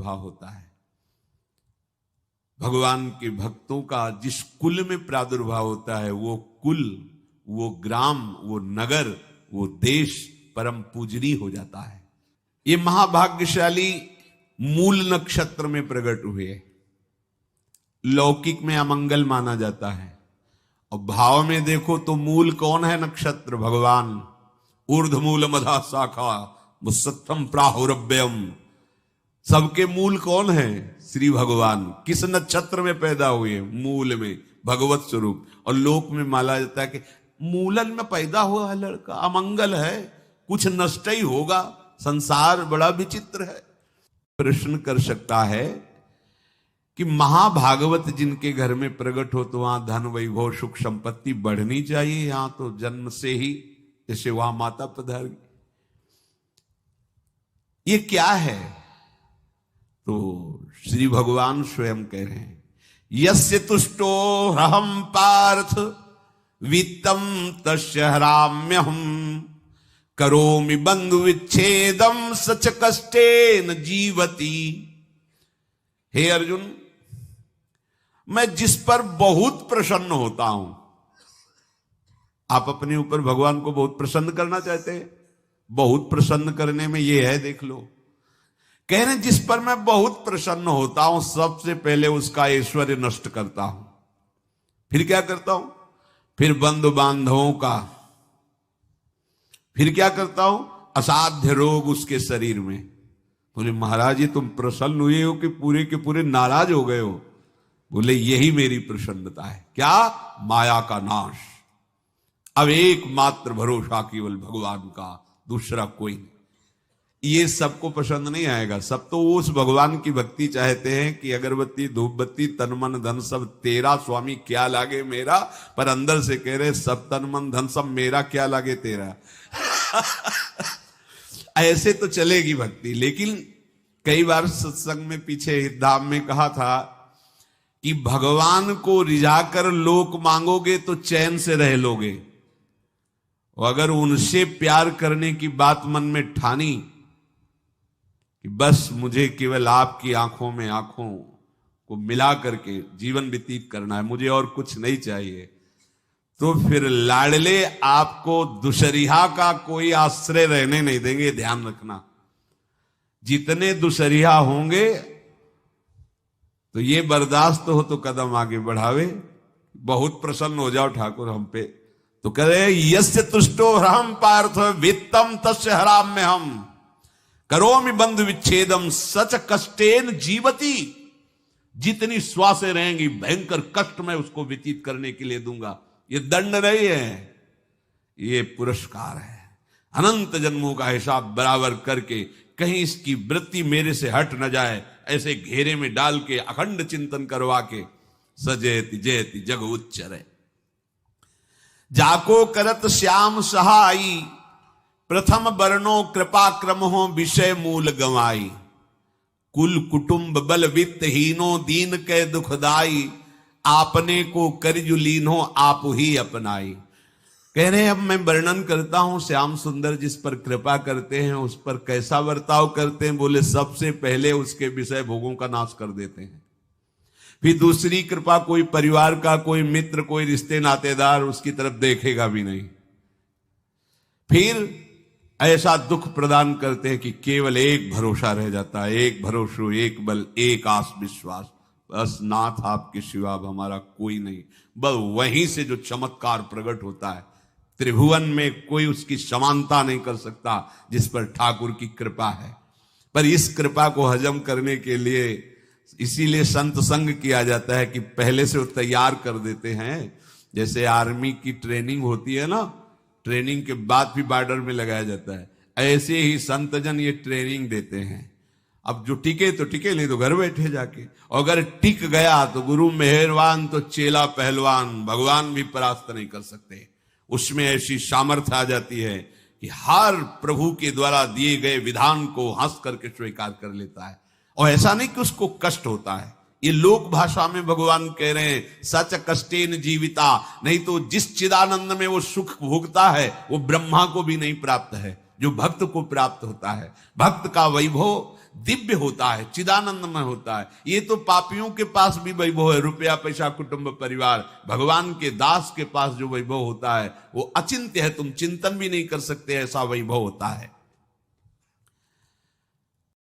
प्रादुर्भाव होता है। भगवान के भक्तों का जिस कुल में प्रादुर्भाव होता है, वो कुल, वो ग्राम, वो नगर, वो देश परम पूजनीय हो जाता है। ये महाभाग्यशाली मूल नक्षत्र में प्रकट हुए। लौकिक में अमंगल माना जाता है, और भाव में देखो तो मूल कौन है? नक्षत्र भगवान। ऊर्ध्वमूल मधा शाखा मुसत्तम प्राहुरव्ययम। सबके मूल कौन है? श्री भगवान। किस नक्षत्र में पैदा हुए? मूल में, भगवत स्वरूप। और लोक में माना जाता है कि मूलन में पैदा हुआ है लड़का, अमंगल है, कुछ नष्ट ही होगा, संसार बड़ा विचित्र है। प्रश्न कर सकता है कि महाभागवत जिनके घर में प्रकट हो तो वहां धन वैभव सुख संपत्ति बढ़नी चाहिए, यहां तो जन्म से ही जैसे वहां माता पधारी। ये क्या है? तो श्री भगवान स्वयं कह रहे हैं, यस्य तुष्टो रहम पार्थ वित्तम तस्य हराम्यहम करोमि बंधु विच्छेदम सच कष्टेन जीवती। हे अर्जुन, मैं जिस पर बहुत प्रसन्न होता हूं। आप अपने ऊपर भगवान को बहुत प्रसन्न करना चाहते हैं? बहुत प्रसन्न करने में ये है, देख लो। कह रहे जिस पर मैं बहुत प्रसन्न होता हूं, सबसे पहले उसका ऐश्वर्य नष्ट करता हूं। फिर क्या करता हूं? फिर बंधु बांधवों का। फिर क्या करता हूं? असाध्य रोग उसके शरीर में। बोले महाराज ये तुम प्रसन्न हुए हो कि पूरे के पूरे नाराज हो गए हो? बोले यही मेरी प्रसन्नता है। क्या? माया का नाश। अब एकमात्र भरोसा केवल भगवान का, दूसरा कोई नहीं। ये सबको पसंद नहीं आएगा। सब तो उस भगवान की भक्ति चाहते हैं कि अगरबत्ती धूप बत्ती तन मन धन सब तेरा स्वामी, क्या लागे मेरा। पर अंदर से कह रहे सब तन मन धन सब मेरा, क्या लागे तेरा। ऐसे तो चलेगी भक्ति। लेकिन कई बार सत्संग में पीछे धाम में कहा था कि भगवान को रिझाकर लोक मांगोगे तो चैन से रह लोगे, और अगर उनसे प्यार करने की बात मन में ठानी कि बस मुझे केवल आपकी आंखों में आंखों को मिला करके जीवन व्यतीत करना है, मुझे और कुछ नहीं चाहिए, तो फिर लाडले आपको दुसरिहा का कोई आश्रय रहने नहीं देंगे। ध्यान रखना, जितने दुसरिहा होंगे तो ये बर्दाश्त हो तो कदम आगे बढ़ावे। बहुत प्रसन्न हो जाओ ठाकुर हम पे, तो कह रहे यस्य तुष्टो हम पार्थ वित्तम तस्य हराम्य हम करोमि बंधु विच्छेदम सच कष्टेन जीवती। जितनी श्वासें रहेंगी भयंकर कष्ट मैं उसको व्यतीत करने के लिए दूंगा। ये दंड नहीं है, ये पुरस्कार है। अनंत जन्मों का हिसाब बराबर करके कहीं इसकी वृत्ति मेरे से हट न जाए, ऐसे घेरे में डाल के अखंड चिंतन करवा के सजयति जयति जग उच्चरे। जाको करत श्याम सहाई प्रथम वर्णो कृपा क्रम हो विषय मूल गवाई। कुल कुटुंब बल वित्त हीनो दीन के दुखदाई। आपने को करजु लीनो आप ही अपनाई। कह रहे अब मैं वर्णन करता हूं श्याम सुंदर जिस पर कृपा करते हैं उस पर कैसा बर्ताव करते हैं। बोले सबसे पहले उसके विषय भोगों का नाश कर देते हैं। फिर दूसरी कृपा कोई परिवार का, कोई मित्र, कोई रिश्ते नातेदार उसकी तरफ देखेगा भी नहीं। फिर ऐसा दुख प्रदान करते हैं कि केवल एक भरोसा रह जाता है, एक भरोसो, एक बल, एक आस विश्वास, बस नाथ आपके सिवा अब हमारा कोई नहीं। बस वहीं से जो चमत्कार प्रकट होता है, त्रिभुवन में कोई उसकी समानता नहीं कर सकता जिस पर ठाकुर की कृपा है। पर इस कृपा को हजम करने के लिए इसीलिए संत संग किया जाता है कि पहले से वो तैयार कर देते हैं। जैसे आर्मी की ट्रेनिंग होती है ना, ट्रेनिंग के बाद भी बॉर्डर में लगाया जाता है, ऐसे ही संतजन ये ट्रेनिंग देते हैं। अब जो टिके तो टिके, नहीं तो घर बैठे जाके। और अगर टिक गया तो गुरु मेहरबान, तो चेला पहलवान, भगवान भी परास्त नहीं कर सकते। उसमें ऐसी सामर्थ्य आ जाती है कि हर प्रभु के द्वारा दिए गए विधान को हंस करके स्वीकार कर लेता है। और ऐसा नहीं कि उसको कष्ट होता है। ये लोक भाषा में भगवान कह रहे हैं सच कष्टेन जीविता। नहीं तो जिस चिदानंद में वो सुख भोगता है वो ब्रह्मा को भी नहीं प्राप्त है जो भक्त को प्राप्त होता है। भक्त का वैभव दिव्य होता है, चिदानंदमय होता है। ये तो पापियों के पास भी वैभव है, रुपया पैसा कुटुंब परिवार। भगवान के दास के पास जो वैभव होता है वो अचिंत्य है, तुम चिंतन भी नहीं कर सकते, ऐसा वैभव होता है।